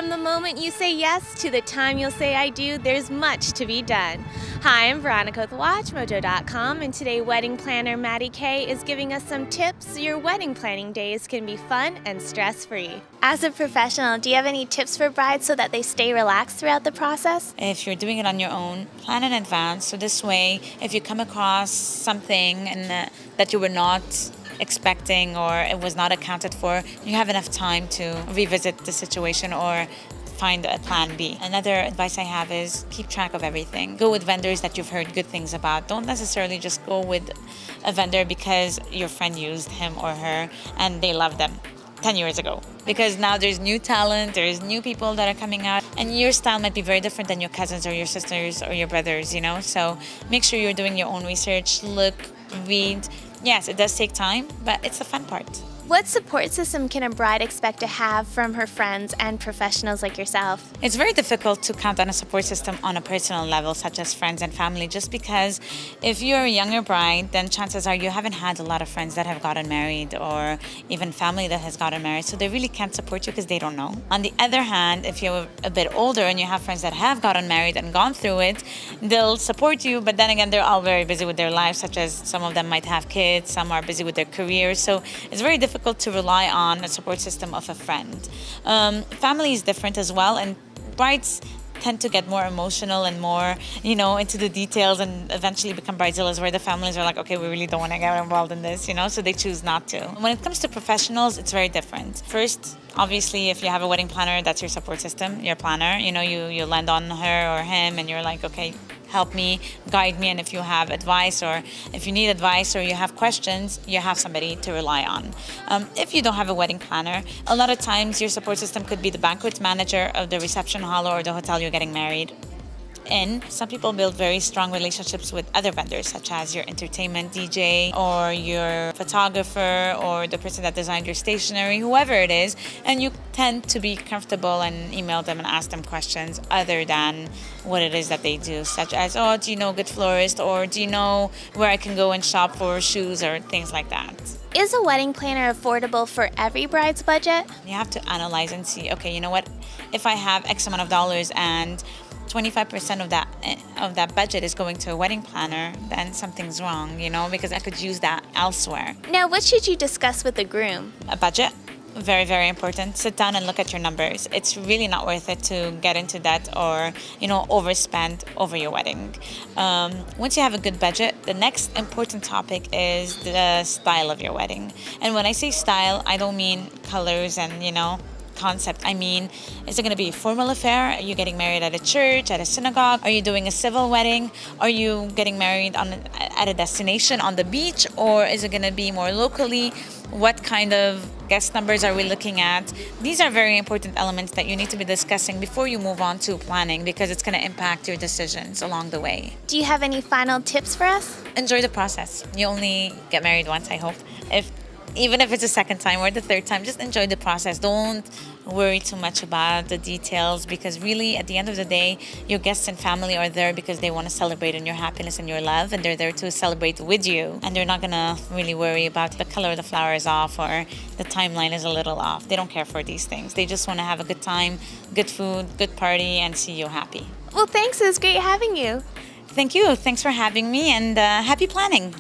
From the moment you say yes to the time you'll say I do, there's much to be done. Hi, I'm Veronica with WatchMojo.com, and today wedding planner Maddie Kay is giving us some tips so your wedding planning days can be fun and stress-free. As a professional, do you have any tips for brides so that they stay relaxed throughout the process? If you're doing it on your own, plan in advance. So this way, if you come across something that you were not expecting or it was not accounted for, you have enough time to revisit the situation or find a plan B. Another advice I have is keep track of everything. Go with vendors that you've heard good things about. Don't necessarily just go with a vendor because your friend used him or her and they loved them 10 years ago. Because now there's new talent, there's new people that are coming out, and your style might be very different than your cousins or your sisters or your brothers, you know? So make sure you're doing your own research, look, read. Yes, it does take time, but it's the fun part. What support system can a bride expect to have from her friends and professionals like yourself? It's very difficult to count on a support system on a personal level, such as friends and family, just because if you're a younger bride, then chances are you haven't had a lot of friends that have gotten married or even family that has gotten married, so they really can't support you because they don't know. On the other hand, if you're a bit older and you have friends that have gotten married and gone through it, they'll support you, but then again, they're all very busy with their lives, such as some of them might have kids, some are busy with their careers, so it's very difficult to rely on a support system of a friend. Family is different as well, and brides tend to get more emotional and more, into the details and eventually become bridezillas where the families are like, okay, we really don't want to get involved in this, so they choose not to. When it comes to professionals, it's very different. First, obviously, if you have a wedding planner, that's your support system, your planner. You lend on her or him and you're like, okay, help me, guide me, and if you have advice or if you need advice or you have questions, you have somebody to rely on. If you don't have a wedding planner, a lot of times your support system could be the banquet manager of the reception hall or the hotel you're getting married in. Some people build very strong relationships with other vendors, such as your entertainment DJ or your photographer or the person that designed your stationery, whoever it is, and you tend to be comfortable and email them and ask them questions other than what it is that they do, such as, oh, do you know a good florist, or do you know where I can go and shop for shoes or things like that. Is a wedding planner affordable for every bride's budget? You have to analyze and see, okay, you know what, if I have X amount of dollars and 25% of that budget is going to a wedding planner, then something's wrong, because I could use that elsewhere. Now, what should you discuss with the groom? A budget. Very, very important. Sit down and look at your numbers. It's really not worth it to get into debt or, overspend over your wedding. Once you have a good budget, the next important topic is the style of your wedding. And when I say style, I don't mean colors and, concept. I mean, is it going to be a formal affair? Are you getting married at a church, at a synagogue? Are you doing a civil wedding? Are you getting married at a destination on the beach? Or is it going to be more locally? What kind of guest numbers are we looking at? These are very important elements that you need to be discussing before you move on to planning, because it's going to impact your decisions along the way. Do you have any final tips for us? Enjoy the process. You only get married once, I hope. Even if it's the second time or the third time, just enjoy the process. Don't worry too much about the details, because really, at the end of the day, your guests and family are there because they want to celebrate in your happiness and your love, and they're there to celebrate with you. And they're not going to really worry about the color of the flowers off or the timeline is a little off. They don't care for these things. They just want to have a good time, good food, good party, and see you happy. Well, thanks. It was great having you. Thank you. Thanks for having me, and happy planning.